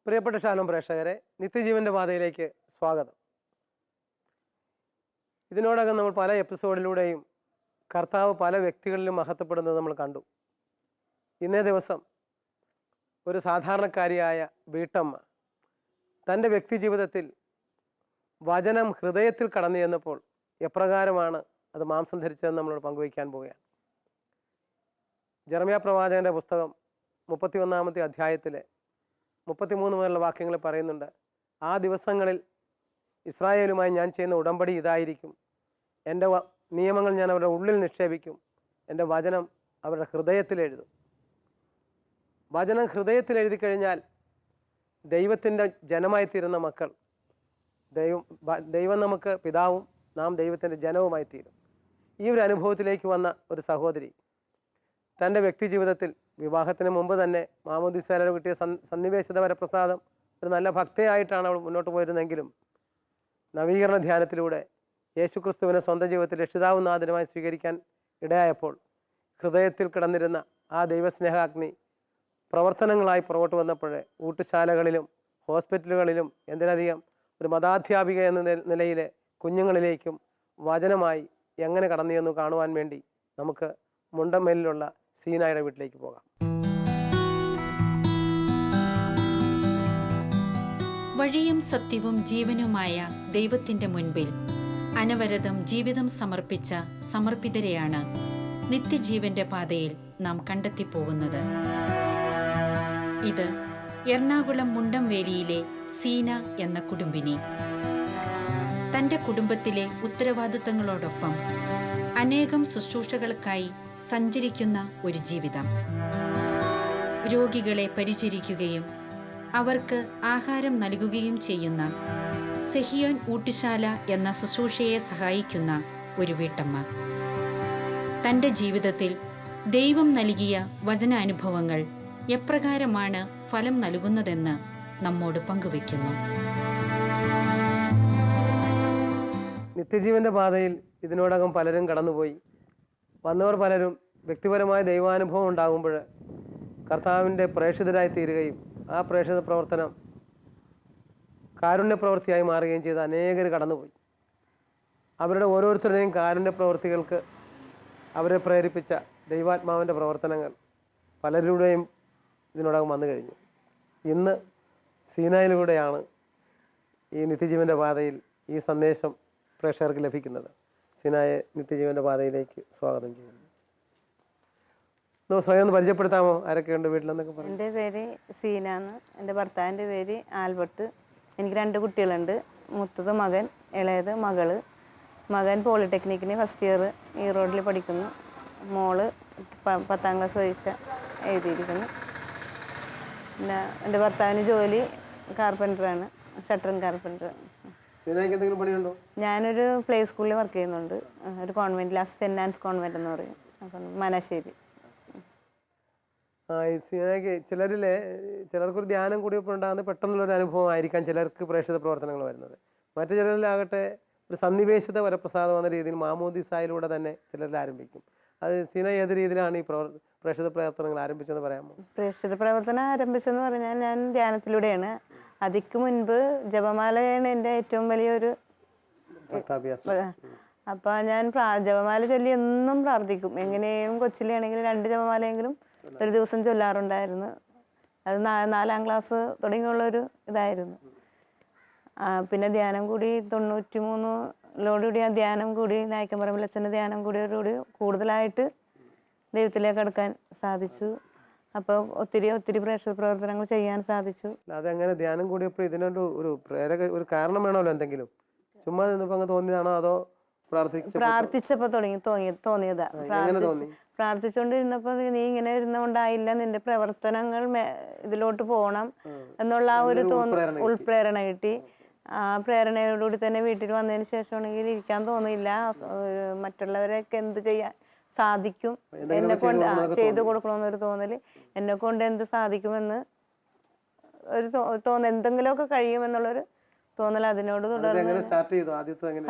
പ്രിയപ്പെട്ട ശാലോം പ്രേക്ഷകരെ, നിത്യജീവൻ്റെ പാതയിലേക്ക് സ്വാഗതം. ഇതിനോടകം നമ്മൾ പല എപ്പിസോഡിലൂടെയും കർത്താവ് പല വ്യക്തികളിലും മഹത്വപ്പെടുന്നത് നമ്മൾ കണ്ടു. ഇന്നേ ദിവസം ഒരു സാധാരണക്കാരിയായ വീട്ടമ്മ തൻ്റെ വ്യക്തി ജീവിതത്തിൽ വചനം ഹൃദയത്തിൽ കടന്നു ചെന്നപ്പോൾ എപ്രകാരമാണ് അത് മാംസം ധരിച്ചതെന്ന് നമ്മളോട് പങ്കുവയ്ക്കാൻ പോവുകയാണ്. ജെറമ്യാ പ്രവാചകൻ്റെ പുസ്തകം 31-ാമത്തെ അധ്യായത്തിലെ 33 മുതലുള്ള വാക്യങ്ങൾ പറയുന്നുണ്ട്. ആ ദിവസങ്ങളിൽ ഇസ്രായേലുമായി ഞാൻ ചെയ്യുന്ന ഉടമ്പടി ഇതായിരിക്കും. എൻ്റെ നിയമങ്ങൾ ഞാൻ അവരുടെ ഉള്ളിൽ നിക്ഷേപിക്കും. എൻ്റെ വചനം അവരുടെ ഹൃദയത്തിലെഴുതും. വചനം ഹൃദയത്തിലെഴുതി കഴിഞ്ഞാൽ ദൈവത്തിൻ്റെ ജനമായി തീരുന്ന മക്കൾ, ദൈവം നമുക്ക് പിതാവും നാം ദൈവത്തിൻ്റെ ജനവുമായി തീരും. ഈ ഒരു അനുഭവത്തിലേക്ക് വന്ന ഒരു സഹോദരി തൻ്റെ വ്യക്തി ജീവിതത്തിൽ വിവാഹത്തിന് മുമ്പ് തന്നെ മാമോദീസയിൽ കിട്ടിയ സന്നിവേശിത വരപ്രസാദം ഒരു നല്ല ഭക്തയായിട്ടാണ് അവൾ മുന്നോട്ട് പോയിരുന്നെങ്കിലും നവീകരണ ധ്യാനത്തിലൂടെ യേശുക്രിസ്തുവിനെ സ്വന്തം ജീവിതത്തിൽ രക്ഷിതാവും നാഥനുമായി സ്വീകരിക്കാൻ ഇടയായപ്പോൾ ഹൃദയത്തിൽ കിടന്നിരുന്ന ആ ദൈവസ്നേഹാഗ്നി പ്രവർത്തനങ്ങളായി പുറകോട്ട് വന്നപ്പോൾ ഊട്ടുശാലകളിലും ഹോസ്പിറ്റലുകളിലും എന്തിനധികം ഒരു മതാധ്യാപിക എന്ന നിലയിലെ കുഞ്ഞുങ്ങളിലേക്കും വചനമായി എങ്ങനെ കടന്നു ചെന്നു കാണുവാൻ വേണ്ടി നമുക്ക് മുണ്ടമ്മേലിലുള്ള സീനായുടെ വീട്ടിലേക്ക് പോകാം. വഴിയും സത്യവും ജീവനുമായ ദൈവത്തിന്റെ മുൻപിൽ അനവരതം ജീവിതം സമർപ്പിച്ച സമർപ്പിതരെയാണ് നിത്യജീവന്റെ പാതയിൽ നാം കണ്ടെത്തിപ്പോകുന്നത്. ഇത് എറണാകുളം മുണ്ടംവേലിയിലെ സീന എന്ന കുടുംബിനി. തന്റെ കുടുംബത്തിലെ ഉത്തരവാദിത്തങ്ങളോടൊപ്പം അനേകം ശുശ്രൂഷകൾക്കായി സഞ്ചരിക്കുന്ന ഒരു ജീവിതം. രോഗികളെ പരിചരിക്കുകയും അവർക്ക് ആഹാരം നൽകുകയും ചെയ്യുന്ന സെഹിയോൻ ഊട്ടുശാല എന്ന ശുശ്രൂഷയെ സഹായിക്കുന്ന ഒരു വീട്ടമ്മ. തൻ്റെ ജീവിതത്തിൽ ദൈവം നൽകിയ വചനാനുഭവങ്ങൾ എപ്രകാരമാണ് ഫലം നൽകുന്നതെന്ന് നമ്മോട് പങ്കുവയ്ക്കുന്നു. നിത്യജീവൻ്റെ പാതയിൽ ഇതിനോടകം പലരും കടന്നുപോയി. വന്നവർ പലരും വ്യക്തിപരമായ ദൈവാനുഭവം ഉണ്ടാകുമ്പോൾ കർത്താവിൻ്റെ പ്രേക്ഷിതരായി തീരുകയും ആ പ്രേക്ഷിത പ്രവർത്തനം കാരുണ്യ പ്രവൃത്തിയായി മാറുകയും ചെയ്ത അനേകർ കടന്നുപോയി. അവരുടെ ഓരോരുത്തരുടെയും കാരുണ്യ പ്രവൃത്തികൾക്ക് അവരെ പ്രേരിപ്പിച്ച ദൈവാത്മാവിൻ്റെ പ്രവർത്തനങ്ങൾ പലരുടെയും ഇതിനോടകം വന്നു കഴിഞ്ഞു. ഇന്ന് സീനായിലൂടെയാണ് ഈ നിത്യജീവൻ്റെ പാതയിൽ ഈ സന്ദേശം പ്രേക്ഷകർക്ക് ലഭിക്കുന്നത്. സീനായെ നിത്യജീവൻ്റെ പാതയിലേക്ക് സ്വാഗതം ചെയ്യുന്നു. സ്വയം ഒന്ന് പരിചയപ്പെടുത്താമോ? ആരൊക്കെയുണ്ട് വീട്ടിലെന്നൊക്കെ പറഞ്ഞു. എൻ്റെ പേര് സീനാന്ന്. എൻ്റെ ഭർത്താവിൻ്റെ പേര് ആൽബർട്ട്. എനിക്ക് 2 കുട്ടികളുണ്ട്. മൂത്തത് മകൻ, ഇളയത് മകള്. മകൻ പോളിടെക്നിക്കിന് ഫസ്റ്റ് ഇയർ ഈറോഡിൽ പഠിക്കുന്നു. മോള് 10ാം ക്ലാസ് പരീക്ഷ എഴുതിയിരിക്കുന്നു. പിന്നെ എൻ്റെ ഭർത്താവിന് ജോലി കാർപ്പൻ്ററാണ്, ഷട്ടറിങ് കാർപ്പൻ്റർ. ഞാനൊരു പ്ലേ സ്കൂളിൽ വർക്ക് ചെയ്യുന്നുണ്ട്. ഒരു കോൺവെൻറ്റിൽ, സെൻറ്റ് ആൻസ് കോൺവെൻറ്റ് എന്ന് പറയും, മനാശ്ശേരി. ചിലർക്കൊരു ധ്യാനം കൂടിയപ്പോൾ ഉണ്ടാകുന്ന പെട്ടെന്നുള്ളൊരു അനുഭവമായിരിക്കാം ചിലർക്ക് പ്രേക്ഷിത പ്രവർത്തനങ്ങൾ വരുന്നത്. മറ്റു ചിലരിലാകട്ടെ ഒരു സന്നിവേശിത വരപ്രസാദം എന്ന രീതിയിൽ മാമോദീസായിലൂടെ തന്നെ ചിലരിൽ ആരംഭിക്കും. അത് സീന ഏത് രീതിയിലാണ് ഈ പ്രേക്ഷിത പ്രവർത്തനങ്ങൾ ആരംഭിച്ചതെന്ന് പറയാമോ? പ്രേക്ഷിത പ്രവർത്തനം ആരംഭിച്ചെന്ന് പറഞ്ഞാൽ ഞാൻ ധ്യാനത്തിലൂടെയാണ്. അതിക്ക് മുൻപ് ജപമാലയാണ് എൻ്റെ ഏറ്റവും വലിയൊരു. അപ്പോൾ ഞാൻ ജപമാല ചൊല്ലി എന്നും പ്രാർത്ഥിക്കും. എങ്ങനെയും കൊച്ചിലാണെങ്കിലും 2 ജപമാലയെങ്കിലും ഒരു ദിവസം ചൊല്ലാറുണ്ടായിരുന്നു. അത് 4ാം ക്ലാസ് തുടങ്ങിയുള്ളൊരു ഇതായിരുന്നു. പിന്നെ ധ്യാനം കൂടി 93-ലോടുകൂടി ആ ധ്യാനം കൂടി നായിക്കമ്പറമ്പിലച്ഛൻ്റെ ധ്യാനം കൂടിയോടുകൂടി കൂടുതലായിട്ട് ദൈവത്തിലേക്ക് അടുക്കാൻ സാധിച്ചു. അപ്പോൾ ഒത്തിരി പ്രേക്ഷിത പ്രവർത്തനങ്ങൾ ചെയ്യാൻ സാധിച്ചു. അതെങ്ങനെ ധ്യാനം കൂടിയപ്പോൾ ഇതിനൊരു ഒരു കാരണം വേണമല്ലോ? എന്തെങ്കിലും ചുമ്മാ നിന്നപ്പോൾ അങ്ങ് തോന്നിയതാണോ അതോ പ്രാർത്ഥിച്ചപ്പോൾ തോന്നിയതാ? പ്രാർത്ഥിച്ചുകൊണ്ടിരുന്നപ്പോൾ നീ ഇങ്ങനെ ഇരുന്നുകൊണ്ടായില്ല, നിന്റെ പ്രവർത്തനങ്ങൾ ഇതിലോട്ട് പോകണം എന്നുള്ള ആ ഒരു ഉൾപ്രേരണ കിട്ടി. ആ പ്രേരണയോടുകൂടി തന്നെ വീട്ടിൽ വന്നതിന് ശേഷമാണെങ്കിൽ ഇരിക്കാൻ തോന്നിയില്ല. മറ്റുള്ളവരൊക്കെ എന്ത് ചെയ്യാൻ സാധിക്കും, എന്നെ കൊണ്ട് ചെയ്തു കൊടുക്കണമെന്നൊരു തോന്നൽ, എന്നെ കൊണ്ട് എന്ത് സാധിക്കുമെന്ന് ഒരു എന്തെങ്കിലുമൊക്കെ കഴിയുമെന്നുള്ളൊരു തോന്നൽ അതിനോട് തുടർന്ന്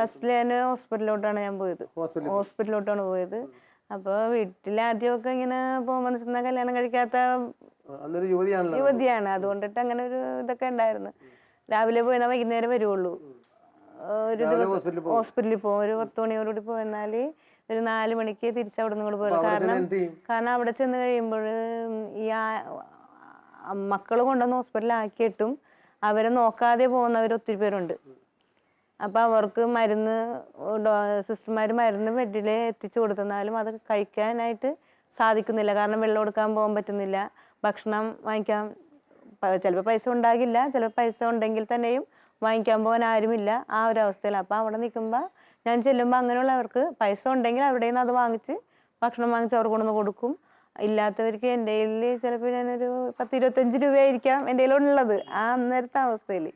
ഫസ്റ്റിൽ ഞാൻ ഹോസ്പിറ്റലിലോട്ടാണ് ഞാൻ പോയത്. ഹോസ്പിറ്റലിലോട്ടാണ് പോയത്. അപ്പോൾ വീട്ടിലാദ്യമൊക്കെ ഇങ്ങനെ പോകുമ്പോൾ കല്യാണം കഴിക്കാത്ത അന്നൊരു യുവതിയാണല്ലോ. യുവതിയാണ്, അതുകൊണ്ടിട്ട് അങ്ങനെ ഒരു ഇതൊക്കെ ഉണ്ടായിരുന്നു. രാവിലെ പോയി വൈകുന്നേരം വരുള്ളൂ. ഒരു ദിവസം ഹോസ്പിറ്റലിൽ പോകും. ഒരു 10 മണിയോടുകൂടി പോയെന്നാൽ ഒരു 4 മണിക്ക് തിരിച്ച് അവിടെ നിന്ന് പോലും. കാരണം അവിടെ ചെന്ന് കഴിയുമ്പോൾ ഈ മക്കൾ കൊണ്ടുവന്ന് ഹോസ്പിറ്റലിലാക്കിയിട്ടും അവരെ നോക്കാതെ പോകുന്നവർ ഒത്തിരി പേരുണ്ട്. അപ്പോൾ അവർക്ക് മരുന്ന് സിസ്റ്റർമാർ മരുന്ന് ബെഡിൽ എത്തിച്ചു കൊടുത്തെന്നാലും അത് കഴിക്കാനായിട്ട് സാധിക്കുന്നില്ല. കാരണം വെള്ളം കൊടുക്കാൻ പോകാൻ പറ്റുന്നില്ല, ഭക്ഷണം വാങ്ങിക്കാൻ ചിലപ്പോൾ പൈസ ഉണ്ടാകില്ല, ചിലപ്പോൾ പൈസ ഉണ്ടെങ്കിൽ തന്നെയും വാങ്ങിക്കാൻ പോകാൻ ആരുമില്ല, ആ ഒരു അവസ്ഥയിൽ. അപ്പോൾ അവിടെ നിൽക്കുമ്പോൾ ഞാൻ ചെല്ലുമ്പോൾ അങ്ങനെയുള്ളവർക്ക് പൈസ ഉണ്ടെങ്കിൽ അവിടെ നിന്ന് അത് വാങ്ങിച്ച് ഭക്ഷണം വാങ്ങിച്ച് അവർ കൊണ്ടുവന്ന് കൊടുക്കും. ഇല്ലാത്തവർക്ക് എൻ്റെ കയ്യിൽ ചിലപ്പോൾ ഞാനൊരു 10-25 രൂപയായിരിക്കാം എൻ്റെ കയ്യിലുള്ളത് ആ അന്നേരത്തെ അവസ്ഥയിൽ.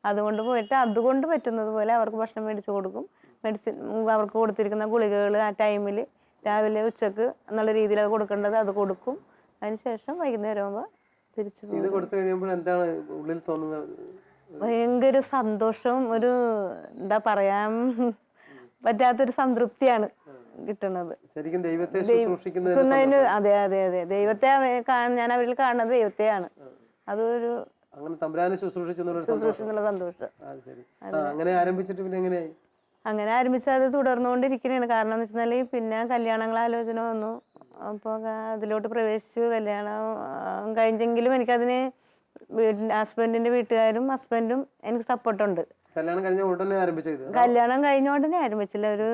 അതുകൊണ്ട് പോയിട്ട് അതുകൊണ്ട് പറ്റുന്നത് പോലെ അവർക്ക് ഭക്ഷണം മേടിച്ച് കൊടുക്കും. മെഡിസിൻ അവർക്ക് കൊടുത്തിരിക്കുന്ന ഗുളികകൾ ആ ടൈമിൽ രാവിലെ ഉച്ചക്ക് എന്നുള്ള രീതിയിൽ അത് കൊടുക്കേണ്ടത് അത് കൊടുക്കും. അതിന് ശേഷം വൈകുന്നേരം ആകുമ്പോൾ തിരിച്ചു പോകും. എന്താണ് ഉള്ളിൽ തോന്നുന്നത്? ഭയങ്കര സന്തോഷം, ഒരു എന്താ പറയാൻ പറ്റാത്തൊരു സംതൃപ്തിയാണ് കിട്ടുന്നത്. ശരിക്കും ദൈവത്തെ അതെ അതെ അതെ, ദൈവത്തെ ഞാൻ അവരിൽ കാണുന്നത് ദൈവത്തെയാണ്. അതൊരു അങ്ങനെ തമ്പുരാനെ ശുശ്രൂഷിച്ചുള്ള സന്തോഷം. അങ്ങനെ ആരംഭിച്ചിട്ട് പിന്നെ എങ്ങനെയായി? അങ്ങനെ ആരംഭിച്ച് അത് തുടർന്നുകൊണ്ടിരിക്കുകയാണ്. കാരണം എന്ന് വെച്ചാൽ പിന്നെ കല്യാണങ്ങൾ ആലോചന വന്നു. അപ്പോൾ അതിലോട്ട് പ്രവേശിച്ചു. കല്യാണം കഴിഞ്ഞെങ്കിലും എനിക്കതിന് ഹസ്ബൻഡിൻ്റെ വീട്ടുകാരും ഹസ്ബൻഡും എനിക്ക് സപ്പോർട്ടുണ്ട്. കല്യാണം കഴിഞ്ഞ ഉടനെ ആരംഭിച്ചത്? കല്യാണം കഴിഞ്ഞ ഉടനെ ആരംഭിച്ചില്ല, ഒരു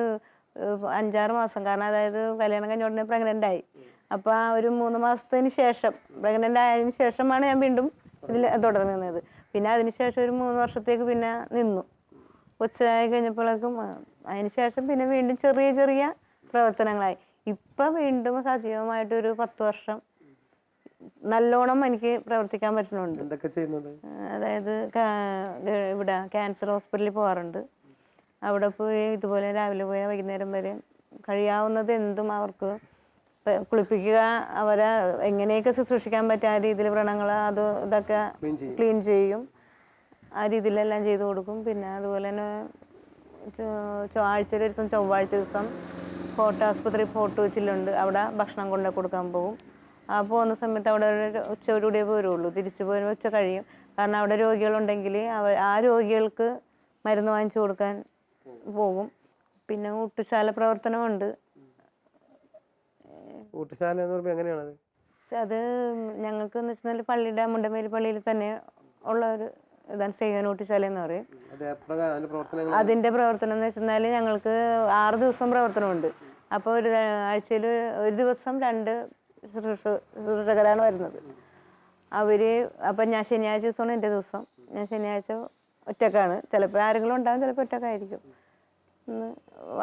5-6 മാസം. കാരണം അതായത് കല്യാണം കഴിഞ്ഞ ഉടനെ പ്രഗ്നൻ്റ് ആയി. അപ്പോൾ ആ ഒരു 3 മാസത്തിന് ശേഷം പ്രഗ്നൻ്റ് ആയതിനു ശേഷമാണ് ഞാൻ വീണ്ടും ഇതിൽ തുടങ്ങുന്നത്. പിന്നെ അതിന് ശേഷം ഒരു 3 വർഷത്തേക്ക് പിന്നെ നിന്നു. ഉച്ചയായി കഴിഞ്ഞപ്പോഴേക്കും അതിന് ശേഷം പിന്നെ വീണ്ടും ചെറിയ ചെറിയ പ്രവർത്തനങ്ങളായി. ഇപ്പം വീണ്ടും സജീവമായിട്ടൊരു 10 വർഷം നല്ലോണം എനിക്ക് പ്രവർത്തിക്കാൻ പറ്റുന്നുണ്ട്. എന്തൊക്കെ ചെയ്യുന്നുണ്ട്? അതായത് ഇവിടെ ക്യാൻസർ ഹോസ്പിറ്റലിൽ പോകാറുണ്ട്. അവിടെ പോയി ഇതുപോലെ രാവിലെ പോയാൽ വൈകുന്നേരം വരെ കഴിയാവുന്നത് എന്തും അവർക്ക് കുളിപ്പിക്കുക, അവരെ എങ്ങനെയൊക്കെ ശുശ്രൂഷിക്കാൻ പറ്റുക ആ രീതിയിൽ വ്രണങ്ങൾ അത് ഇതൊക്കെ ക്ലീൻ ചെയ്യും. ആ രീതിയിലെല്ലാം ചെയ്തു കൊടുക്കും. പിന്നെ അതുപോലെ തന്നെ ആഴ്ചയിൽ ഒരു ദിവസം ചൊവ്വാഴ്ച ദിവസം ഫോർട്ട് ആസ്പത്രി ഫോർട്ട് വെച്ചിലുണ്ട്, അവിടെ ഭക്ഷണം കൊണ്ടു കൊടുക്കാൻ പോകും. ആ പോകുന്ന സമയത്ത് അവിടെ ഒരു ഉച്ചയോടുകൂടിയേ പോരുള്ളൂ. തിരിച്ചു പോരുമ്പോൾ ഉച്ച കഴിയും. കാരണം അവിടെ രോഗികളുണ്ടെങ്കിൽ ആ രോഗികൾക്ക് മരുന്ന് വാങ്ങിച്ചു കൊടുക്കാൻ പോകും. പിന്നെ ഊട്ടുശാല പ്രവർത്തനമുണ്ട്. ഊട്ടുശാല എന്ന് പറയുമ്പോൾ എങ്ങനെയാണത്? അത് ഞങ്ങൾക്ക് എന്ന് വെച്ചാൽ പള്ളിയുടെ മുണ്ടമേരി പള്ളിയിൽ തന്നെ ഉള്ള ഒരു ഇതാണ് സെഹിയോൻ ഊട്ടുശാല എന്ന് പറയും. അതിൻ്റെ പ്രവർത്തനം എന്ന് വെച്ചാൽ ഞങ്ങൾക്ക് 6 ദിവസം പ്രവർത്തനമുണ്ട്. അപ്പോൾ ഒരു ആഴ്ചയിൽ ഒരു ദിവസം 2 ശുശ്രൂഷകരാണ് വരുന്നത്. അവർ അപ്പം ഞാൻ ശനിയാഴ്ച ദിവസമാണ് എൻ്റെ ദിവസം. ഞാൻ ശനിയാഴ്ച ഒറ്റക്കാണ്. ചിലപ്പോൾ ആരെങ്കിലും ഉണ്ടാകും, ചിലപ്പോൾ ഒറ്റക്കായിരിക്കും.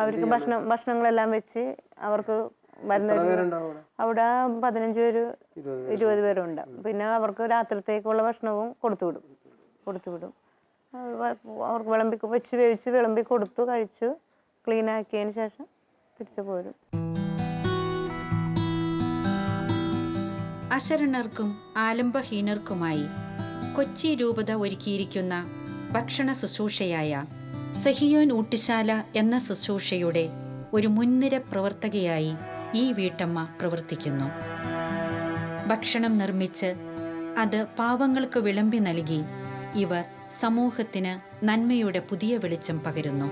അവർക്ക് ഭക്ഷണങ്ങളെല്ലാം വെച്ച് അവർക്ക് വരുന്നവർ അവിടെ 15 പേര് 20 പേരുണ്ട്. പിന്നെ അവർക്ക് രാത്രിത്തേക്കുള്ള ഭക്ഷണവും കൊടുത്തു വിടും. അവർക്ക് വേവിച്ച് വിളമ്പി കൊടുത്തു, കഴിച്ചു ക്ലീൻ ആക്കിയതിന് ശേഷം തിരിച്ചു പോരും. അശരണർക്കും ആലംബഹീനർക്കുമായി കൊച്ചി രൂപത ഒരുക്കിയിരിക്കുന്ന ഭക്ഷണ ശുശ്രൂഷയായ സെഹിയോൻ ഊട്ടുശാല എന്ന ശുശ്രൂഷയുടെ ഒരു മുൻനിര പ്രവർത്തകയായി ഈ വീട്ടമ്മ പ്രവർത്തിക്കുന്നു. ഭക്ഷണം നിർമ്മിച്ച് അത് പാവങ്ങൾക്ക് വിളമ്പി നൽകി ഇവർ സമൂഹത്തിന് നന്മയുടെ പുതിയ വെളിച്ചം പകരുന്നു.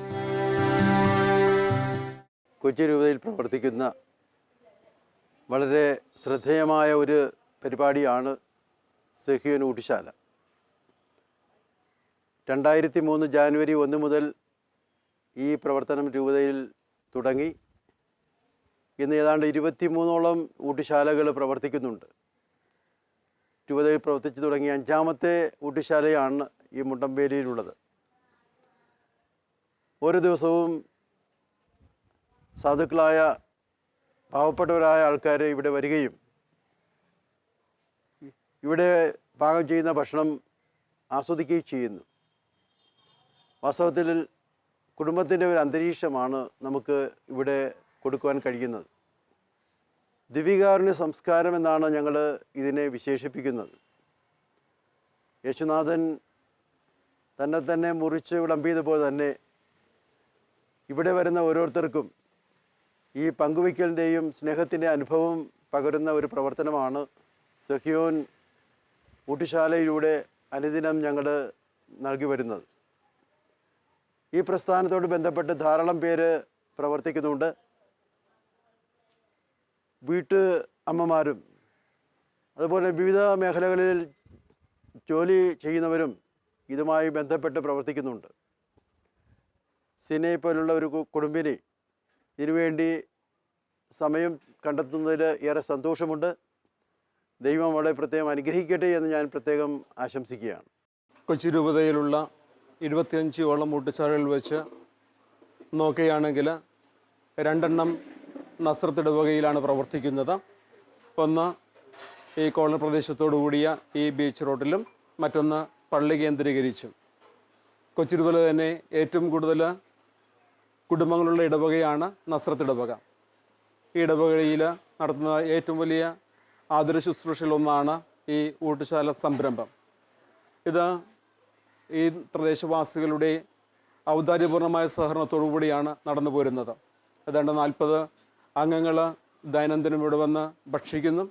കൊച്ചി രൂപതയിൽ പ്രവർത്തിക്കുന്ന വളരെ ശ്രദ്ധേയമായ ഒരു പരിപാടിയാണ് സെഹിയോൻ ഊട്ടുശാല. 2003 ജാനുവരി 1 മുതൽ ഈ പ്രവർത്തനം രൂപതയിൽ തുടങ്ങി. ഇന്ന് ഏതാണ്ട് 23ഓളം ഊട്ടുശാലകൾ പ്രവർത്തിക്കുന്നുണ്ട്. രൂപതയിൽ പ്രവർത്തിച്ചു തുടങ്ങിയ 5ാമത്തെ ഊട്ടുശാലയാണ് ഈ മുണ്ടമ്പേരിയിലുള്ളത്. ഓരോ ദിവസവും സാധുക്കളായ പാവപ്പെട്ടവരായ ആൾക്കാർ ഇവിടെ വരികയും ഇവിടെ പാകം ചെയ്യുന്ന ഭക്ഷണം ആസ്വദിക്കുകയും ചെയ്യുന്നു. വാസ്തവത്തിൽ കുടുംബത്തിൻ്റെ ഒരു അന്തരീക്ഷമാണ് നമുക്ക് ഇവിടെ കൊടുക്കുവാൻ കഴിയുന്നത്. ദിവ്യകാരുണ്യ സംസ്കാരം എന്നാണ് ഞങ്ങൾ ഇതിനെ വിശേഷിപ്പിക്കുന്നത്. യേശുനാഥൻ തന്നെ മുറിച്ച് വിളമ്പിയതുപോലെ തന്നെ ഇവിടെ വരുന്ന ഓരോരുത്തർക്കും ഈ പങ്കുവയ്ക്കലിൻ്റെയും സ്നേഹത്തിൻ്റെ അനുഭവം പകരുന്ന ഒരു പ്രവർത്തനമാണ് സെഹിയോൻ ഊട്ടുശാലയിലൂടെ അനുദിനം ഞങ്ങൾ നൽകി വരുന്നത്. ഈ പ്രസ്ഥാനത്തോട് ബന്ധപ്പെട്ട് ധാരാളം പേര് പ്രവർത്തിക്കുന്നുണ്ട്. വീട്ട് അമ്മമാരും അതുപോലെ വിവിധ മേഖലകളിൽ ജോലി ചെയ്യുന്നവരും ഇതുമായി ബന്ധപ്പെട്ട് പ്രവർത്തിക്കുന്നുണ്ട്. സിനയെ പോലുള്ള ഒരു കുടുംബിനി ഇതിനുവേണ്ടി സമയം കണ്ടെത്തുന്നതിൽ ഏറെ സന്തോഷമുണ്ട്. ദൈവം അവളെ പ്രത്യേകം അനുഗ്രഹിക്കട്ടെ എന്ന് ഞാൻ പ്രത്യേകം ആശംസിക്കുകയാണ്. കൊച്ചി രൂപതയിലുള്ള 25ഓളം ഊട്ടുശാലകളിൽ വെച്ച് നോക്കുകയാണെങ്കിൽ 2 നസ്രത്ത് ഇടവകയിലാണ് പ്രവർത്തിക്കുന്നത്. ഒന്ന് ഈ കോളനി പ്രദേശത്തോടു കൂടിയ ഈ ബീച്ച് റോഡിലും, മറ്റൊന്ന് പള്ളി കേന്ദ്രീകരിച്ചും. കൊച്ചി രൂപതയിൽ തന്നെ ഏറ്റവും കൂടുതൽ കുടുംബങ്ങളുള്ള ഇടവകയാണ് നസ്രത്ത് ഇടവക. ഈ ഇടവകയിൽ നടത്തുന്ന ഏറ്റവും വലിയ ആതുര ശുശ്രൂഷയിലൊന്നാണ് ഈ ഊട്ടുശാല സംരംഭം. ഇത് ഈ പ്രദേശവാസികളുടെ ഔദാര്യപൂർണമായ സഹകരണത്തോടു കൂടിയാണ് നടന്നു പോരുന്നത്. ഏതാണ്ട് 40 അംഗങ്ങൾ ദൈനംദിനം ഇവിടെ വന്ന് ഭക്ഷിക്കുന്നു.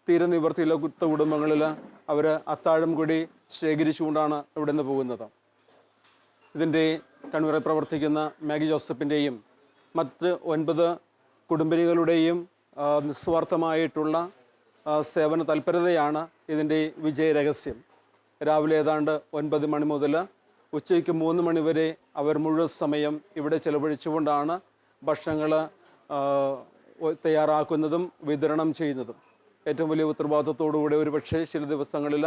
തീരെ നിവൃത്തിയുള്ള കുടുംബങ്ങളിൽ അവർ അത്താഴം കൂടി ശേഖരിച്ചുകൊണ്ടാണ് ഇവിടെ നിന്ന് പോകുന്നത്. ഇതിൻ്റെ കൺവീനറായി പ്രവർത്തിക്കുന്ന മാഗി ജോസഫിൻ്റെയും മറ്റ് 9 കുടുംബിനികളുടെയും നിസ്വാർത്ഥമായിട്ടുള്ള സേവന തൽപരതയാണ് ഇതിൻ്റെ വിജയരഹസ്യം. രാവിലെ ഏതാണ്ട് 9 മണി മുതൽ ഉച്ചയ്ക്ക് 3 മണി വരെ അവർ മുഴുവൻ സമയം ഇവിടെ ചെലവഴിച്ചുകൊണ്ടാണ് ഭക്ഷണങ്ങൾ തയ്യാറാക്കുന്നതും വിതരണം ചെയ്യുന്നതും. ഏറ്റവും വലിയ ഉത്തരവാദിത്വത്തോടുകൂടി ഒരുപക്ഷെ ചില ദിവസങ്ങളിൽ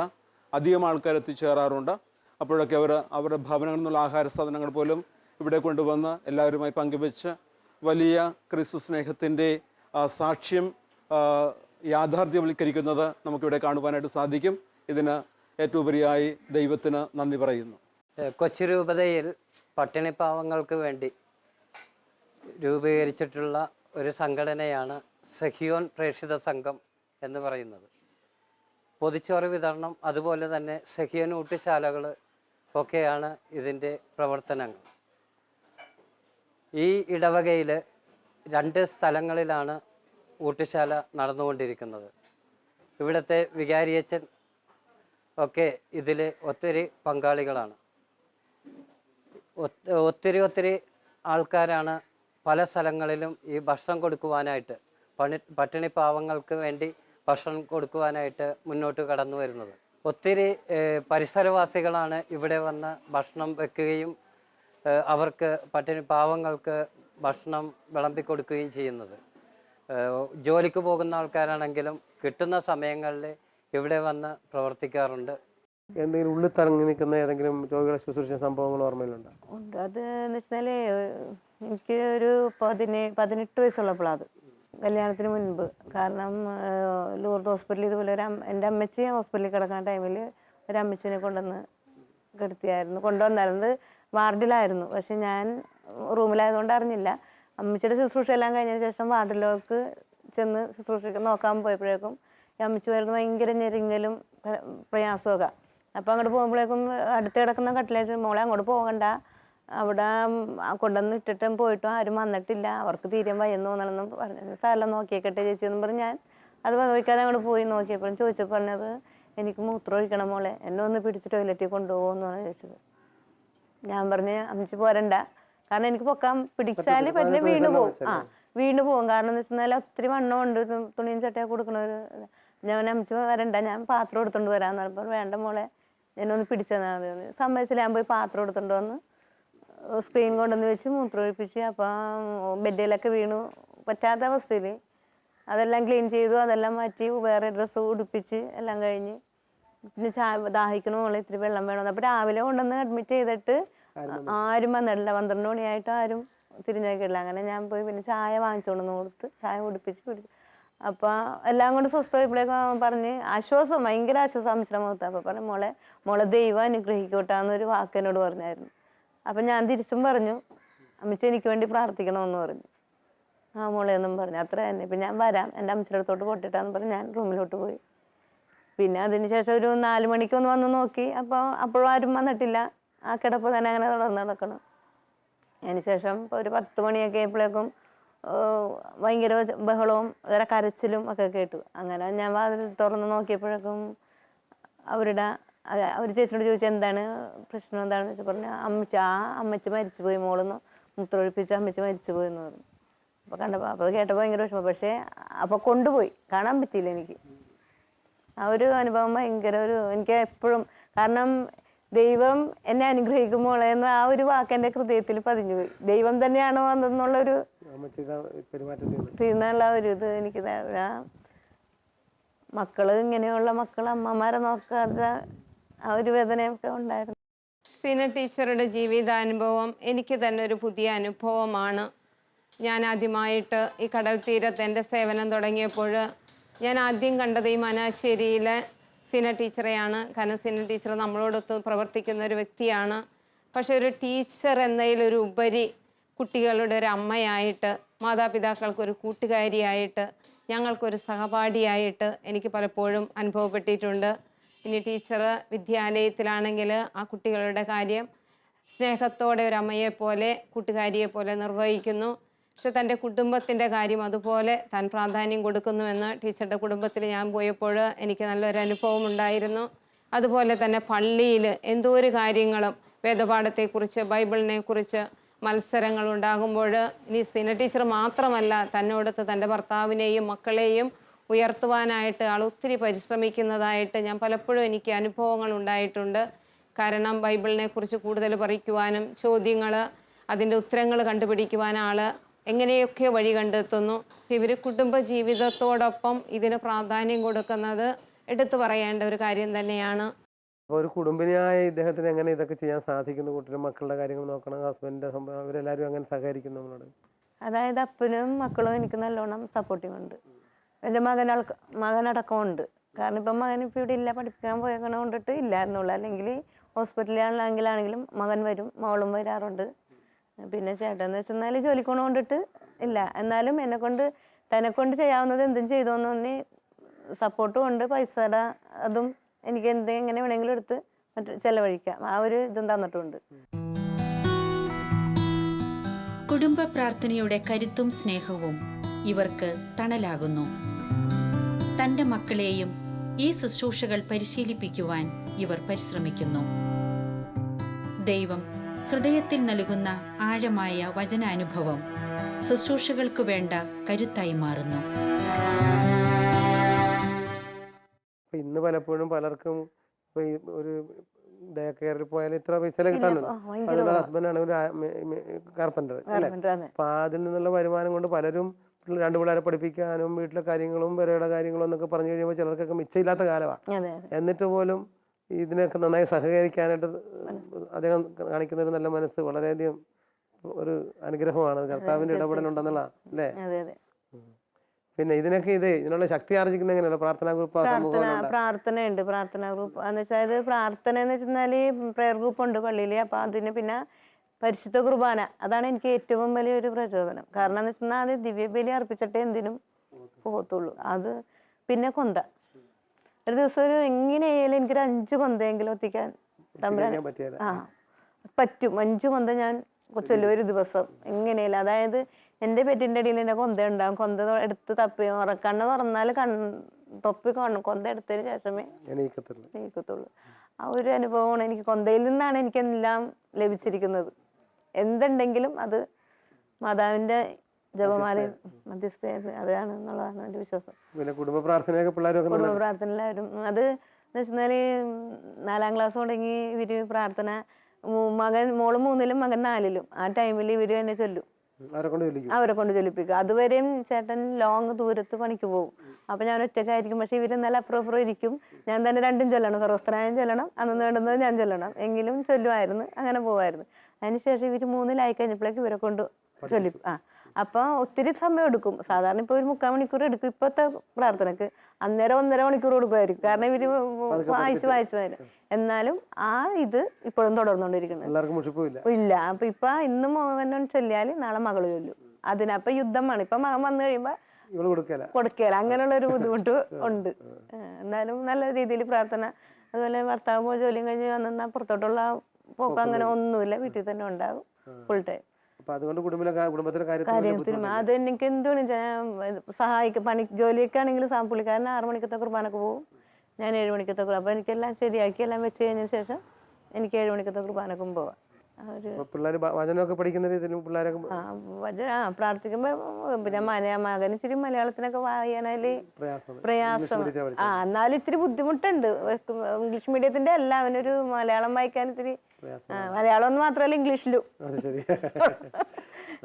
അധികം ആൾക്കാർ എത്തിച്ചേരാറുണ്ട്. അപ്പോഴൊക്കെ അവരുടെ ഭവനങ്ങളിൽ നിന്നുള്ള ആഹാര സാധനങ്ങൾ പോലും ഇവിടെ കൊണ്ടുവന്ന് എല്ലാവരുമായി പങ്കുവെച്ച് വലിയ ക്രിസ്തു സ്നേഹത്തിൻ്റെ സാക്ഷ്യം യാഥാർത്ഥ്യവൽക്കരിക്കുന്നത് നമുക്കിവിടെ കാണുവാനായിട്ട് സാധിക്കും. ഇതിന് ഏറ്റവും ഉപരിയായി ദൈവത്തിന് നന്ദി പറയുന്നു. കൊച്ചി രൂപതയിൽ പട്ടിണിപ്പാവങ്ങൾക്ക് വേണ്ടി രൂപീകരിച്ചിട്ടുള്ള ഒരു സംഘടനയാണ് സഹിയോൻ പ്രേക്ഷിത സംഘം എന്ന് പറയുന്നത്. പൊതിച്ചോറ് വിതരണം, അതുപോലെ തന്നെ സഹിയോൻ ഊട്ടുശാലകൾ ഒക്കെയാണ് ഇതിൻ്റെ പ്രവർത്തനങ്ങൾ. ഈ ഇടവകയിൽ 2 സ്ഥലങ്ങളിലാണ് ഊട്ടുശാല നടന്നുകൊണ്ടിരിക്കുന്നത്. ഇവിടുത്തെ വികാരിയച്ചൻ ഒക്കെ ഇതിൽ ഒത്തിരി പങ്കാളികളാണ്. ഒത്തിരി ആൾക്കാരാണ് പല സ്ഥലങ്ങളിലും ഈ ഭക്ഷണം കൊടുക്കുവാനായിട്ട്, പട്ടിണി പാവങ്ങൾക്ക് വേണ്ടി ഭക്ഷണം കൊടുക്കുവാനായിട്ട് മുന്നോട്ട് കടന്നു വരുന്നത്. ഒത്തിരി പരിസരവാസികളാണ് ഇവിടെ വന്ന് ഭക്ഷണം വെക്കുകയും അവർക്ക് പാവങ്ങൾക്ക് ഭക്ഷണം വിളമ്പിക്കൊടുക്കുകയും ചെയ്യുന്നത്. ജോലിക്ക് പോകുന്ന ആൾക്കാരാണെങ്കിലും കിട്ടുന്ന സമയങ്ങളിൽ ഇവിടെ വന്ന് പ്രവർത്തിക്കാറുണ്ട്. എന്തെങ്കിലും ഉള്ളിൽ തറങ്ങി നിൽക്കുന്ന ഏതെങ്കിലും രോഗികളെ ശുശ്രൂഷ സംഭവങ്ങൾ ഓർമ്മയിലുണ്ടോ? ഉണ്ട്. അത് എന്ന് വെച്ചാൽ എനിക്ക് ഒരു 18 വയസ്സുള്ളപ്പോഴാണ് അത്, കല്യാണത്തിന് മുൻപ്. കാരണം ലൂർദ് ഹോസ്പിറ്റലിൽ ഇതുപോലെ എൻ്റെ അമ്മച്ചി ഹോസ്പിറ്റലിൽ കിടക്കുന്ന ടൈമിൽ ഒരു അമ്മച്ചിനെ കൊണ്ടുവന്നായിരുന്നത് വാർഡിലായിരുന്നു. പക്ഷെ ഞാൻ റൂമിലായതുകൊണ്ട് അറിഞ്ഞില്ല. അമ്മച്ചിയുടെ ശുശ്രൂഷ എല്ലാം കഴിഞ്ഞതിന് ശേഷം വാർഡിലേക്ക് ചെന്ന് ശുശ്രൂഷ നോക്കാൻ പോയപ്പോഴേക്കും ഈ അമ്മച്ചി വരുന്ന ഭയങ്കര ഞെരുങ്ങലും പ്രയാസമൊക്കെ. അപ്പോൾ അങ്ങോട്ട് പോകുമ്പോഴേക്കും അടുത്ത് കിടക്കുന്ന കട്ടിലേച്ച് മോളെ അങ്ങോട്ട് പോകണ്ട, അവിടെ കൊണ്ടുവന്ന് ഇട്ടിട്ടും പോയിട്ടും ആരും വന്നിട്ടില്ല, അവർക്ക് തീരെ വയ്യെന്ന് തോന്നണമെന്നും പറഞ്ഞു. സ്ഥലം നോക്കിയേക്കട്ടെ ചേച്ചി എന്നും പറഞ്ഞ് ഞാൻ അത് വകവയ്ക്കാതെ അങ്ങോട്ട് പോയി നോക്കിയപ്പോഴും ചോദിച്ചപ്പോൾ പറഞ്ഞത് എനിക്ക് മൂത്രം ഒഴിക്കണം മോളെ, എന്നെ ഒന്ന് പിടിച്ച് ടോയ്ലറ്റിൽ കൊണ്ടുപോകുമെന്നാണ് ചോദിച്ചത്. ഞാൻ പറഞ്ഞ് അമ്മച്ചി പോരണ്ട, കാരണം എനിക്ക് പൊക്കാൻ പിടിച്ചാൽ പറ്റില്ല, വീണ് പോകും. വീണ് പോകും. കാരണം എന്ന് വെച്ചാൽ ഒത്തിരി വണ്ണമുണ്ട്, തുണിയും ചട്ടയൊക്കെ കൊടുക്കണൊരു. ഞാൻ അമ്മച്ചി വരണ്ട, ഞാൻ പാത്രം എടുത്തുകൊണ്ട് വരാമെന്ന് പറഞ്ഞപ്പോൾ വേണ്ട മോളെ എന്നൊന്ന് പിടിച്ചെന്നാൽ മതി. സമ്മതിച്ചില്ല. ഞാൻ പോയി പാത്രം എടുത്തുകൊണ്ട് വന്ന് സ്ക്രീൻ കൊണ്ടുവന്ന് വെച്ച് മൂത്രം ഒഴിപ്പിച്ച്. അപ്പം ബെഡിലൊക്കെ വീണു പറ്റാത്ത അവസ്ഥയിൽ അതെല്ലാം ക്ലീൻ ചെയ്തു, അതെല്ലാം മാറ്റി വേറെ ഡ്രസ്സ് ഉടുപ്പിച്ച് എല്ലാം കഴിഞ്ഞ് പിന്നെ ദാഹിക്കണ മോളെ ഇത്തിരി വെള്ളം വേണമെന്ന്. അപ്പോൾ രാവിലെ കൊണ്ടുവന്ന് അഡ്മിറ്റ് ചെയ്തിട്ട് ആരും വന്നിട്ടില്ല. 12 മണിയായിട്ട് ആരും തിരിഞ്ഞു നോക്കിയിട്ടില്ല. അങ്ങനെ ഞാൻ പോയി പിന്നെ ചായ വാങ്ങിച്ചുകൊണ്ടു കൊടുത്ത് ചായ കുടിപ്പിച്ച് പിടിച്ചു. അപ്പോൾ എല്ലാം കൊണ്ട് സ്വസ്ഥമായപ്പോഴേക്കും പറഞ്ഞ് ആശ്വാസം, ഭയങ്കര ആശ്വാസം അമ്മച്ചിയുടെ മുഖത്ത്. അപ്പോൾ പറഞ്ഞു മോളെ ദൈവം അനുഗ്രഹിക്കോട്ടാന്നൊരു വാക്ക് എന്നോട് പറഞ്ഞായിരുന്നു. അപ്പം ഞാൻ തിരിച്ചും പറഞ്ഞു അമ്മച്ചി എനിക്ക് വേണ്ടി പ്രാർത്ഥിക്കണമെന്ന് പറഞ്ഞു. ആ മോളെ എന്നും പറഞ്ഞു. അത്ര തന്നെ. ഇപ്പം ഞാൻ വരാം, എൻ്റെ അമ്മച്ചിയുടെ അടുത്തോട്ട് പൊട്ടിട്ടാന്ന് പറഞ്ഞ് ഞാൻ റൂമിലോട്ട് പോയി. പിന്നെ അതിന് ശേഷം ഒരു 4 മണിക്കൊന്ന് വന്ന് നോക്കി. അപ്പോഴും ആരും വന്നിട്ടില്ല. ആ കിടപ്പ് തന്നെ അങ്ങനെ തുടർന്ന് നടക്കണം. അതിന് ശേഷം ഇപ്പോൾ ഒരു 10 മണിയൊക്കെ ആയപ്പോഴേക്കും ഭയങ്കര ബഹളവും കരച്ചിലും ഒക്കെ കേട്ടു. അങ്ങനെ ഞാൻ വാതിൽ തുറന്ന് നോക്കിയപ്പോഴേക്കും അവർ ചേച്ചിയോട് ചോദിച്ചാൽ എന്താണ് പ്രശ്നം എന്താണെന്ന് വെച്ചാൽ പറഞ്ഞു അമ്മച്ചി മരിച്ചു പോയി, മോളൊന്ന് മൂത്രമൊഴിപ്പിച്ച് അമ്മച്ചി മരിച്ചു പോയി എന്ന് പറഞ്ഞു. അപ്പോൾ കണ്ടപ്പോൾ അപ്പോൾ അത് കേട്ടപ്പോൾ ഭയങ്കര വിഷമം. പക്ഷേ അപ്പോൾ കൊണ്ടുപോയി, കാണാൻ പറ്റിയില്ല എനിക്ക്. ആ ഒരു അനുഭവം ഭയങ്കര എനിക്ക് എപ്പോഴും, കാരണം ദൈവം എന്നെ അനുഗ്രഹിക്കുമ്പോൾ എന്ന ആ ഒരു വാക്ക് എൻ്റെ ഹൃദയത്തിൽ പതിഞ്ഞുപോയി. ദൈവം തന്നെയാണോ വന്നതെന്നുള്ളൊരു തീർന്നുള്ള ഒരു ഇത് എനിക്ക് മക്കള് ഇങ്ങനെയുള്ള അമ്മമാരെ നോക്കാതെ ആ ഒരു വേദനയൊക്കെ ഉണ്ടായിരുന്നു. സീന ടീച്ചറുടെ ജീവിതാനുഭവം എനിക്ക് തന്നെ ഒരു പുതിയ അനുഭവമാണ്. ഞാൻ ആദ്യമായിട്ട് ഈ കടൽ തീരത്ത് എൻ്റെ സേവനം തുടങ്ങിയപ്പോൾ ഞാൻ ആദ്യം കണ്ടത് ഈ മനാശ്ശേരിയിലെ സീന ടീച്ചറെയാണ്. കാരണം സീന ടീച്ചർ നമ്മളോടൊത്ത് പ്രവർത്തിക്കുന്ന ഒരു വ്യക്തിയാണ്. പക്ഷെ ഒരു ടീച്ചർ എന്നതിലൊരു ഉപരി കുട്ടികളുടെ ഒരു അമ്മയായിട്ട്, മാതാപിതാക്കൾക്കൊരു കൂട്ടുകാരിയായിട്ട്, ഞങ്ങൾക്കൊരു സഹപാഠിയായിട്ട് എനിക്ക് പലപ്പോഴും അനുഭവപ്പെട്ടിട്ടുണ്ട്. ഇനി ടീച്ചർ വിദ്യാലയത്തിലാണെങ്കിൽ ആ കുട്ടികളുടെ കാര്യം സ്നേഹത്തോടെ ഒരു അമ്മയെപ്പോലെ കൂട്ടുകാരിയെപ്പോലെ നിർവഹിക്കുന്നു. പക്ഷെ തൻ്റെ കുടുംബത്തിൻ്റെ കാര്യം അതുപോലെ താൻ പ്രാധാന്യം കൊടുക്കുന്നുവെന്ന് ടീച്ചറുടെ കുടുംബത്തിൽ ഞാൻ പോയപ്പോൾ എനിക്ക് നല്ലൊരു അനുഭവം ഉണ്ടായിരുന്നു. അതുപോലെ തന്നെ പള്ളിയിൽ എന്തോ ഒരു കാര്യങ്ങളും വേദപാഠത്തെക്കുറിച്ച്, ബൈബിളിനെക്കുറിച്ച് മത്സരങ്ങൾ ഉണ്ടാകുമ്പോൾ ഇനി സീന ടീച്ചർ മാത്രമല്ല, തന്നോടത്ത് തൻ്റെ ഭർത്താവിനെയും മക്കളെയും ഉയർത്തുവാനായിട്ട് ആൾ ഒത്തിരി പരിശ്രമിക്കുന്നതായിട്ട് ഞാൻ പലപ്പോഴും എനിക്ക് അനുഭവങ്ങൾ ഉണ്ടായിട്ടുണ്ട്. കാരണം ബൈബിളിനെക്കുറിച്ച് കൂടുതൽ പറിക്കുവാനും ചോദ്യങ്ങൾ, അതിൻ്റെ ഉത്തരങ്ങൾ കണ്ടുപിടിക്കുവാൻ ആൾ എങ്ങനെയൊക്കെ വഴി കണ്ടെത്തുന്നു. ഇവർ കുടുംബ ജീവിതത്തോടൊപ്പം ഇതിന് പ്രാധാന്യം കൊടുക്കുന്നത് എടുത്തു പറയേണ്ട ഒരു കാര്യം തന്നെയാണ്. അപ്പോൾ ഒരു കുടുംബിനിയായ ഇദ്ദേഹത്തിന് എങ്ങനെ ഇതൊക്കെ ചെയ്യാൻ സാധിക്കുന്നു? കുട്ടിയുടെ മക്കളുടെ കാര്യങ്ങൾ നോക്കണം, ഹസ്ബൻഡിൻ്റെ സംഭവം, അവരെല്ലാവരും അങ്ങനെ സഹകരിക്കുന്നു നമ്മളോട്? അതായത് അപ്പനും മക്കളും എനിക്ക് നല്ലോണം സപ്പോർട്ടിങ് ഉണ്ട്. എൻ്റെ മകനടക്കമുണ്ട്. കാരണം ഇപ്പം മകനിപ്പോൾ ഇവിടെ ഇല്ല, പഠിപ്പിക്കാൻ പോയേക്കണ കൊണ്ടിട്ട് ഇല്ലായിരുന്നുള്ളൂ. അല്ലെങ്കിൽ ഹോസ്പിറ്റലിലാണെങ്കിലും മകൻ വരും, മോളും വരാറുണ്ട്. പിന്നെ ചേട്ടനെന്ന് വെച്ചെന്നാൽ ജോലിക്ക് കൊണ്ടിട്ട് ഇല്ല. എന്നാലും തന്നെക്കൊണ്ട് ചെയ്യാവുന്നത് എന്തും ചെയ്തോന്ന് പറഞ്ഞ് സപ്പോർട്ടും ഉണ്ട്. പൈസയുടെ അതും എനിക്ക് എങ്ങനെ വേണമെങ്കിലും എടുത്ത് ചെലവഴിക്കാം, ആ ഒരു ഇതും തന്നിട്ടുണ്ട്. കുടുംബ പ്രാർത്ഥനയുടെ കരുത്തും സ്നേഹവും ഇവർക്ക് തണലാകുന്നു. തൻ്റെ മക്കളെയും ഈ ശുശ്രൂഷകൾ പരിശീലിപ്പിക്കുവാൻ ഇവർ പരിശ്രമിക്കുന്നു. ദൈവം ഹൃദയത്തിൽ നൽകുന്ന ആഴമായ വചനാനുഭവം ശുശ്രൂഷകൾക്ക് വേണ്ട കരുത്തായി മാറുന്നു. ഇന്ന് പലപ്പോഴും പലർക്കും ഇപ്പോൾ ഈ ഒരു ഡേ കെയറിൽ പോയാൽ ഇത്ര പൈസ കിട്ടാനുണ്ട്. അതുപോലെ ഹസ്ബൻഡാണ് ഒരു കാർപ്പൻ്റർ അല്ലേ? അപ്പോൾ അതിൽ നിന്നുള്ള വരുമാനം കൊണ്ട് പലരും രണ്ട് പിള്ളേരെ പഠിപ്പിക്കാനും വീട്ടിലെ കാര്യങ്ങളും പെരയുടെ കാര്യങ്ങളും എന്നൊക്കെ പറഞ്ഞു കഴിയുമ്പോൾ ചിലർക്കൊക്കെ മിച്ചമില്ലാത്ത കാലമാണ്. എന്നിട്ട് പോലും ഇതിനൊക്കെ നന്നായി സഹകരിക്കാനായിട്ട് അദ്ദേഹം കാണിക്കുന്ന ഒരു നല്ല മനസ്സ് വളരെയധികം ഒരു അനുഗ്രഹമാണ്. കർത്താവിൻ്റെ ഇടപെടലുണ്ടെന്നുള്ള അല്ലേ? പിന്നെ ഇതിനുള്ള ശക്തി ആർജിക്കുന്ന എങ്ങനെയല്ല? പ്രാർത്ഥനാ ഗ്രൂപ്പ് പ്രാർത്ഥനയുണ്ട്. പ്രാർത്ഥനാ ഗ്രൂപ്പ് എന്ന് വെച്ചാൽ പ്രാർത്ഥന എന്ന് വെച്ചാൽ പ്രെയർ ഗ്രൂപ്പ് ഉണ്ട് പള്ളിയിൽ. അപ്പം അതിന് പിന്നെ പരിശുദ്ധ കുർബാന, അതാണ് എനിക്ക് ഏറ്റവും വലിയൊരു പ്രചോദനം. കാരണം എന്ന് വെച്ചാൽ അത് ദിവ്യബലി അർപ്പിച്ചിട്ടേ എന്തിനും പോകത്തുള്ളൂ. അത് പിന്നെ കൊന്ത ഒരു ദിവസം എങ്ങനെയായാലും എനിക്കൊരു 5 കൊന്തയെങ്കിലും എത്തിക്കാൻ പറ്റും. 5 കൊന്ത ഞാൻ ചൊല്ലും ഒരു ദിവസം എങ്ങനെയല്ല. അതായത് എൻ്റെ പെറ്റിൻ്റെ അടിയിൽ എൻ്റെ കൊന്ത ഉണ്ടാകും. കൊന്ത എടുത്ത് തപ്പി കണ്ണ് തുറന്നാൽ തൊപ്പി കൊന്ത എടുത്തതിന് ശേഷമേ എണീക്കത്തുള്ളൂ. ആ ഒരു അനുഭവമാണ് എനിക്ക്. കൊന്തയിൽ നിന്നാണ് എനിക്കെല്ലാം ലഭിച്ചിരിക്കുന്നത്. എന്തുണ്ടെങ്കിലും അത് മാതാവിൻ്റെ ജപമാല മധ്യസ്ഥ അതാണ് എന്നുള്ളതാണ് എൻ്റെ വിശ്വാസം. കുടുംബ പ്രാർത്ഥന എല്ലാവരും അത് എന്ന് വെച്ചാൽ 4ാം ക്ലാസ് തുടങ്ങി ഇവർ പ്രാർത്ഥന. മോള് 3ലും മകൻ 4ലും. ആ ടൈമിൽ ഇവർ എന്നെ ചൊല്ലും, അവരെ കൊണ്ട് ചൊല്ലിപ്പിക്കുക. അതുവരെയും ചേട്ടൻ ദൂരത്ത് പണിക്ക് പോകും. അപ്പം ഞാൻ ഒറ്റക്കായിരിക്കും. പക്ഷേ ഇവർ നല്ല അപ്പുറം ഇരിക്കും. ഞാൻ തന്നെ 2ഉം ചൊല്ലണം, സർവസ്ത്രനായും ചൊല്ലണം, അന്ന് വേണ്ടുന്നത് ഞാൻ ചൊല്ലണം. എങ്കിലും ചൊല്ലുമായിരുന്നു, അങ്ങനെ പോവായിരുന്നു. അതിനുശേഷം ഇവർ 3ലായി കഴിഞ്ഞപ്പോഴേക്കും ഇവരെ കൊണ്ട് ചൊല്ലി അപ്പോൾ ഒത്തിരി സമയം എടുക്കും. സാധാരണ ഇപ്പോൾ ഒരു 3/4 മണിക്കൂർ എടുക്കും. ഇപ്പോഴത്തെ പ്രാർത്ഥനക്ക് അന്നേരം 1.5 മണിക്കൂർ കൊടുക്കുമായിരിക്കും. കാരണം ഇവർ വായിച്ചു വരും. എന്നാലും ആ ഇത് ഇപ്പോഴും തുടർന്നുകൊണ്ടിരിക്കുന്നത് ഇല്ല. അപ്പം ഇപ്പം ഇന്ന് മോഹൻ ചൊല്ലിയാൽ നാളെ മകള് ചൊല്ലും. അതിനപ്പം യുദ്ധമാണ്. ഇപ്പം മകൻ വന്നു കഴിയുമ്പോൾ കൊടുക്കുകയില്ല. അങ്ങനെയുള്ള ഒരു ബുദ്ധിമുട്ട് ഉണ്ട്. എന്നാലും നല്ല രീതിയിൽ പ്രാർത്ഥന. അതുപോലെ ഭർത്താവ് ജോലിയും കഴിഞ്ഞ് വന്നാൽ പുറത്തോട്ടുള്ള പോക്ക് അങ്ങനെ ഒന്നുമില്ല, വീട്ടിൽ തന്നെ ഉണ്ടാകും ഫുൾ ടൈം. കാര്യത്തിലും അത് എനിക്ക് എന്തുകൊണ്ട് സഹായിക്കും. ജോലിയൊക്കെ ആണെങ്കിലും പുള്ളിക്കാരൻ 6 മണിക്കത്തെ കുർബാനക്ക് പോകും. ഞാൻ 7 മണിക്കത്തെ കുർബാന. അപ്പോൾ എനിക്കെല്ലാം ശരിയാക്കി എല്ലാം വെച്ച് കഴിഞ്ഞതിന് ശേഷം എനിക്ക് 7 മണിക്കത്തെ കുർബാനക്കും പോവാം. ഒരു പിള്ളേർ വചനമൊക്കെ പഠിക്കുന്ന രീതിയിൽ പിള്ളേരൊക്കെ പ്രാർത്ഥിക്കുമ്പോൾ പിന്നെ മകന് ഇച്ചിരി മലയാളത്തിനൊക്കെ വായനയിൽ പ്രയാസം. എന്നാലും ഇത്തിരി ബുദ്ധിമുട്ടുണ്ട്. ഇംഗ്ലീഷ് മീഡിയത്തിൻ്റെ അല്ല, അവനൊരു മലയാളം വായിക്കാൻ ഇത്തിരി മലയാളം എന്ന് മാത്രമല്ല ഇംഗ്ലീഷിലും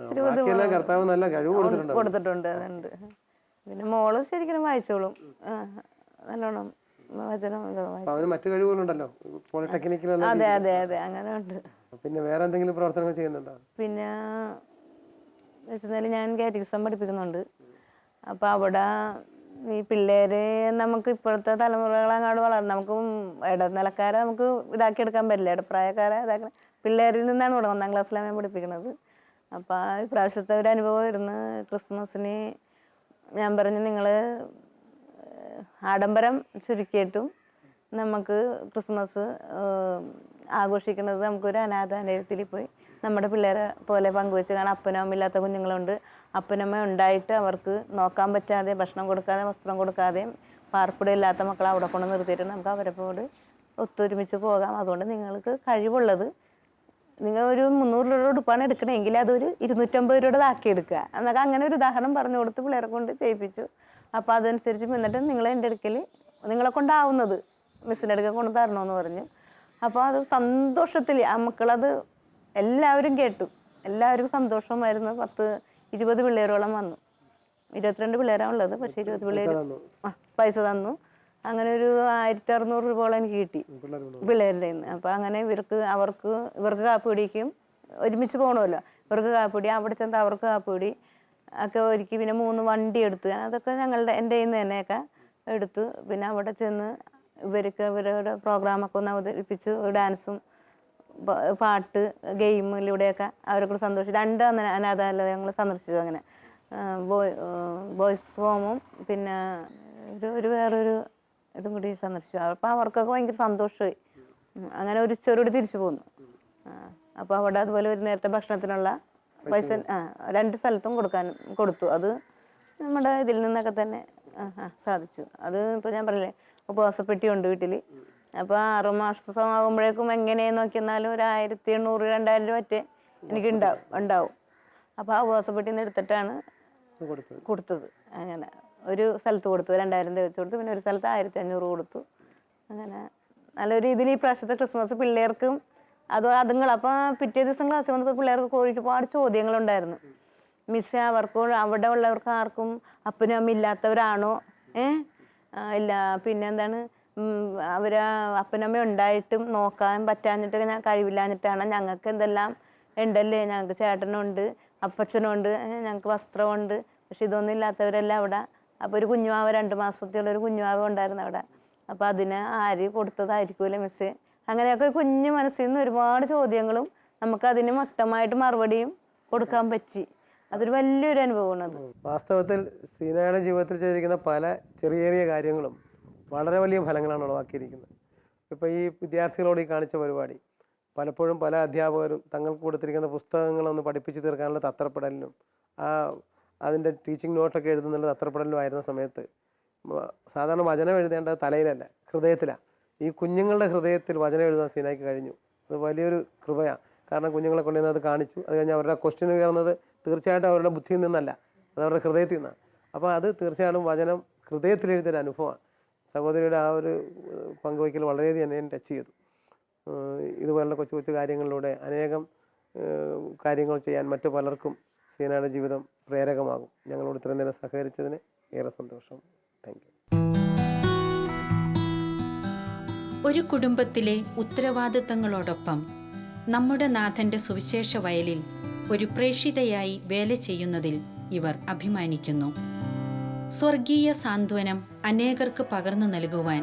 ഇച്ചിരി ബുദ്ധിമുട്ട് കൊടുത്തിട്ടുണ്ട്. അതുണ്ട്. പിന്നെ മോള് ശരിക്കും വായിച്ചോളും നല്ലോണം വചനം. മറ്റു കഴിവുകളുണ്ടല്ലോ പോളിടെക്നിക്കിൽ. അതെ അതെ അതെ, അങ്ങനെ ഉണ്ട്. പിന്നെ വേറെ എന്തെങ്കിലും പ്രവർത്തനങ്ങൾ ചെയ്യുന്നുണ്ടോ? പിന്നെ വെച്ചാൽ ഞാൻ കാറ്റഗിസം പഠിപ്പിക്കുന്നുണ്ട്. അപ്പോൾ അവിടെ ഈ പിള്ളേരെ നമുക്ക് ഇപ്പോഴത്തെ തലമുറകളങ്ങാട് വളർന്ന് നമുക്ക് ഇടനിലക്കാരെ നമുക്ക് ഇതാക്കിയെടുക്കാൻ പറ്റില്ല. ഇടപ്രായക്കാരെ ഇതാക്കണം. പിള്ളേരിൽ നിന്നാണ് ഇവിടെ 1-ാം ക്ലാസ്സിലാണ് ഞാൻ പഠിപ്പിക്കുന്നത്. അപ്പോൾ ഇപ്രാവശ്യത്തെ ഒരു അനുഭവം വരുന്നു. ക്രിസ്മസിന് ഞാൻ പറഞ്ഞു, നിങ്ങൾ ആഡംബരം ചുരുക്കിയിട്ടും നമുക്ക് ക്രിസ്മസ് ആഘോഷിക്കുന്നത് നമുക്കൊരു അനാഥാലയത്തിൽ പോയി നമ്മുടെ പിള്ളേരെ പോലെ പങ്കുവെച്ച്. കാരണം അപ്പനമ്മ ഇല്ലാത്ത കുഞ്ഞുങ്ങളുണ്ട്. അപ്പനമ്മ ഉണ്ടായിട്ട് അവർക്ക് നോക്കാൻ പറ്റാതെ, ഭക്ഷണം കൊടുക്കാതെ, വസ്ത്രം കൊടുക്കാതെയും പാർപ്പിടമില്ലാത്ത മക്കളെ അവിടെ കൊണ്ട് നിർത്തിയിട്ട് നമുക്ക് അവരെപ്പോട് ഒത്തൊരുമിച്ച് പോകാം. അതുകൊണ്ട് നിങ്ങൾക്ക് കഴിവുള്ളത് നിങ്ങൾ ഒരു 300 രൂപയുടെ ഉടുപ്പാണ് എടുക്കണമെങ്കിൽ അതൊരു 250 രൂപയുടെ ആക്കിയെടുക്കുക എന്നൊക്കെ അങ്ങനെ ഒരു ഉദാഹരണം പറഞ്ഞു കൊടുത്ത് പിള്ളേരെ കൊണ്ട് ചെയ്യിപ്പിച്ചു. അപ്പോൾ അതനുസരിച്ച് എന്നിട്ട് നിങ്ങൾ എൻ്റെ അടുക്കൽ നിങ്ങളെ കൊണ്ടാവുന്നത് മിസ്സിൻ്റെ അടുക്കൽ കൊണ്ട് തരണമെന്ന് പറഞ്ഞു. അപ്പോൾ അത് സന്തോഷത്തിൽ ആ മക്കളത് എല്ലാവരും കേട്ടു. എല്ലാവർക്കും സന്തോഷമായിരുന്നു. 10-20 പിള്ളേരോളം വന്നു. 22 പിള്ളേരാണ് ഉള്ളത്. പക്ഷേ 20 പിള്ളേർ പൈസ തന്നു. അങ്ങനെ ഒരു 1600 രൂപയോളം എനിക്ക് കിട്ടി പിള്ളേരുടെ നിന്ന്. അപ്പോൾ അങ്ങനെ ഇവർക്ക് കാപ്പിടിക്കും ഒരുമിച്ച് പോകണമല്ലോ. ഇവർക്ക് കാപ്പിടി, അവിടെ ചെന്ന് അവർക്ക് കാപ്പിടി ഒക്കെ ഒരുക്കി. പിന്നെ 3 വണ്ടി എടുത്തു. അതൊക്കെ എൻ്റെ കയ്യിൽ നിന്ന് തന്നെയൊക്കെ എടുത്തു. പിന്നെ അവിടെ ചെന്ന് ഇവരുടെ പ്രോഗ്രാമൊക്കെ ഒന്ന് അവതരിപ്പിച്ചു. ഡാൻസും പാട്ട് ഗെയിമിലൂടെയൊക്കെ അവരെ കൂടെ സന്തോഷിച്ചു. 2 അനാഥാലയങ്ങൾ സന്ദർശിച്ചു. അങ്ങനെ ബോയ്സ് ഹോമും പിന്നെ വേറൊരു ഇതും കൂടി സന്ദർശിച്ചു. അപ്പോൾ അവർക്കൊക്കെ ഭയങ്കര സന്തോഷമായി. അങ്ങനെ ഒരു ചൊരുടി തിരിച്ചു പോന്നു. അപ്പോൾ അവിടെ അതുപോലെ ഒരു നേരത്തെ ഭക്ഷണത്തിനുള്ള പൈസ 2 സ്ഥലത്തും കൊടുത്തു. അത് നമ്മുടെ ഇതിൽ നിന്നൊക്കെ തന്നെ സാധിച്ചു. അത് ഇപ്പോൾ ഞാൻ പറഞ്ഞില്ലേ, ഉപവാസപ്പെട്ടിയുണ്ട് വീട്ടിൽ. അപ്പോൾ 6 മാസമാകുമ്പോഴേക്കും എങ്ങനെയെന്ന് നോക്കിയെന്നാലും ഒരു 1800-2000 രൂപ മറ്റേ എനിക്ക് ഉണ്ടാവും. അപ്പോൾ ആ ഉപവാസപ്പെട്ടിയിൽ നിന്ന് എടുത്തിട്ടാണ് കൊടുത്തത്. അങ്ങനെ ഒരു സ്ഥലത്ത് കൊടുത്തു 2000 തികച്ചു കൊടുത്തു. പിന്നെ ഒരു സ്ഥലത്ത് 1500 കൊടുത്തു. അങ്ങനെ നല്ലൊരു രീതിയിൽ ഈ പ്രാവശ്യത്തെ ക്രിസ്മസ് പിള്ളേർക്കും അതുങ്ങൾ. അപ്പോൾ പിറ്റേ ദിവസം ക്ലാസ്സിൽ വന്നപ്പോൾ പിള്ളേർക്ക് ഒരുപാട് ചോദ്യങ്ങളുണ്ടായിരുന്നു. മിസ്സേ, അവിടെ ഉള്ളവർക്ക് ആർക്കും അപ്പനും അമ്മ ഇല്ലാത്തവരാണോ? ഇല്ല. പിന്നെ എന്താണ്, അപ്പനമ്മ ഉണ്ടായിട്ടും നോക്കാൻ പറ്റാഞ്ഞിട്ട് ഞാൻ കഴിവില്ലാഞ്ഞിട്ടാണ്. ഞങ്ങൾക്ക് എന്തെല്ലാം ഉണ്ടല്ലേ, ഞങ്ങൾക്ക് ചേട്ടനുണ്ട്, അപ്പച്ചനുണ്ട്, ഞങ്ങൾക്ക് വസ്ത്രമുണ്ട്. പക്ഷെ ഇതൊന്നും ഇല്ലാത്തവരെല്ലാം അവിടെ. അപ്പോൾ ഒരു കുഞ്ഞുമാവ 2 മാസത്തിലുള്ള ഒരു കുഞ്ഞുമാവ ഉണ്ടായിരുന്നു അവിടെ. അപ്പോൾ അതിന് ആര് കൊടുത്തതായിരിക്കുമല്ലോ മിസ്സേ. അങ്ങനെയൊക്കെ കുഞ്ഞു മനസ്സിൽ നിന്ന് ഒരുപാട് ചോദ്യങ്ങളും നമുക്കതിന് വ്യക്തമായിട്ട് മറുപടിയും കൊടുക്കാൻ പറ്റി. അതൊരു വലിയൊരു അനുഭവമാണ് അത്. വാസ്തവത്തിൽ സീനയുടെ ജീവിതത്തിൽ ചെയ്തിരിക്കുന്ന പല ചെറിയ ചെറിയ കാര്യങ്ങളും വളരെ വലിയ ഫലങ്ങളാണ് ഉളവാക്കിയിരിക്കുന്നത്. ഇപ്പോൾ ഈ വിദ്യാർത്ഥികളോട് ഈ കാണിച്ച പരിപാടി പലപ്പോഴും പല അധ്യാപകരും തങ്ങൾക്ക് കൊടുത്തിരിക്കുന്ന പുസ്തകങ്ങളൊന്ന് പഠിപ്പിച്ച് തീർക്കാനുള്ള തത്രപ്പെടലിനും അതിൻ്റെ ടീച്ചിങ് നോട്ടൊക്കെ എഴുതുന്നുള്ള തത്രപ്പെടലിനും ആയിരുന്ന സമയത്ത് സാധാരണ വചനം എഴുതേണ്ടത് തലയിലല്ല, ഹൃദയത്തിലാണ്. ഈ കുഞ്ഞുങ്ങളുടെ ഹൃദയത്തിൽ വചനം എഴുതാൻ സീനയ്ക്ക് കഴിഞ്ഞു. അത് വലിയൊരു കൃപയാണ്. കാരണം കുഞ്ഞുങ്ങളെ കൊണ്ടുവന്ന് അത് കാണിച്ചു. അത് കഴിഞ്ഞ് അവരുടെ ക്വസ്റ്റ്യൻ ഉയർന്നത് തീർച്ചയായിട്ടും അവരുടെ ബുദ്ധിയിൽ നിന്നല്ല, അത് അവരുടെ ഹൃദയത്തിൽ നിന്നാണ്. അപ്പോൾ അത് തീർച്ചയായിട്ടും വചനം ഹൃദയത്തിലെഴുതിയൊരു അനുഭവമാണ്. സഹോദരിയുടെ ആ ഒരു പങ്കുവയ്ക്കൽ വളരെയധികം എന്നെ ടച്ച് ചെയ്തു. ഇതുപോലുള്ള കൊച്ചു കൊച്ചു കാര്യങ്ങളിലൂടെ അനേകം കാര്യങ്ങൾ ചെയ്യാൻ മറ്റു പലർക്കും സീനയുടെ ജീവിതം പ്രേരകമാകും. ഞങ്ങളോട് ഇത്രയും നേരം സഹകരിച്ചതിന് ഏറെ സന്തോഷം. Thank you. ഒരു കുടുംബത്തിലെ ഉത്തരവാദിത്തങ്ങളോടൊപ്പം നമ്മുടെ നാഥന്റെ സുവിശേഷ വയലിൽ ഒരു പ്രേക്ഷിതയായി വേല ചെയ്യുന്നതിൽ ഇവർ അഭിമാനിക്കുന്നു. സ്വർഗീയ സാന്ത്വനം അനേകർക്ക് പകർന്നു നൽകുവാൻ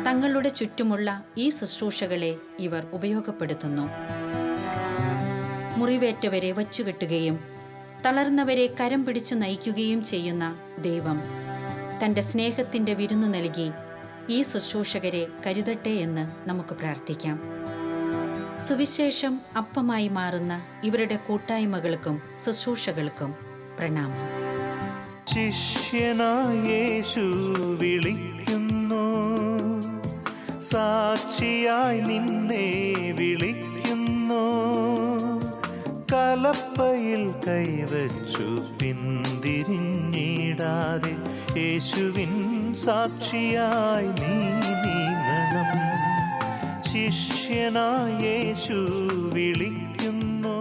തങ്ങളുടെ ചുറ്റുമുള്ള ഈ ശുശ്രൂഷകളെ ഇവർ ഉപയോഗപ്പെടുത്തുന്നു. മുറിവേറ്റവരെ വച്ചുകെട്ടുകയും തളർന്നവരെ കരം പിടിച്ച് നയിക്കുകയും ചെയ്യുന്ന ദൈവം തൻ്റെ സ്നേഹത്തിൻ്റെ വിരുന്ന് നൽകി ഈ ശുശ്രൂഷകരെ കരുതട്ടെ എന്ന് നമുക്ക് പ്രാർത്ഥിക്കാം. സുവിശേഷം അപ്പമായി മാറുന്ന ഇവരുടെ കൂട്ടായ്മകൾക്കും ശുശ്രൂഷകൾക്കും പ്രണാമം. ശിഷ്യനായ യേശു വിളിക്കുന്നു, സാക്ഷിയായി നിന്നെ വിളിക്കുന്നു. കലപ്പയിൽ കൈവച്ചു പിന്തിരിഞ്ഞിടാതെ യേശുവിൻ സാക്ഷിയായി നീ നീങ്ങണം. ശിഷ്യനായി യേശു വിളിക്കുന്നു.